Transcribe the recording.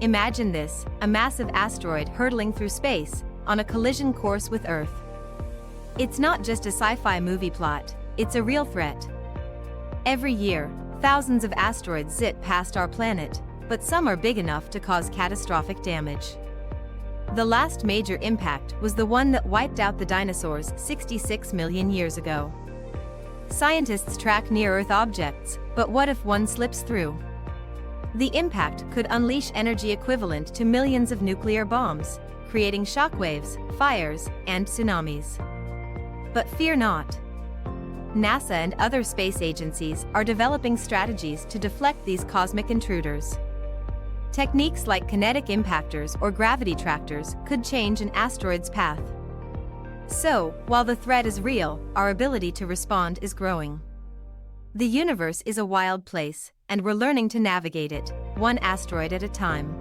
Imagine this, a massive asteroid hurtling through space, on a collision course with Earth. It's not just a sci-fi movie plot, it's a real threat. Every year, thousands of asteroids zip past our planet, but some are big enough to cause catastrophic damage. The last major impact was the one that wiped out the dinosaurs 66 million years ago. Scientists track near-Earth objects, but what if one slips through? The impact could unleash energy equivalent to millions of nuclear bombs, creating shockwaves, fires, and tsunamis. But fear not. NASA and other space agencies are developing strategies to deflect these cosmic intruders. Techniques like kinetic impactors or gravity tractors could change an asteroid's path. So, while the threat is real, our ability to respond is growing. The universe is a wild place, and we're learning to navigate it, one asteroid at a time.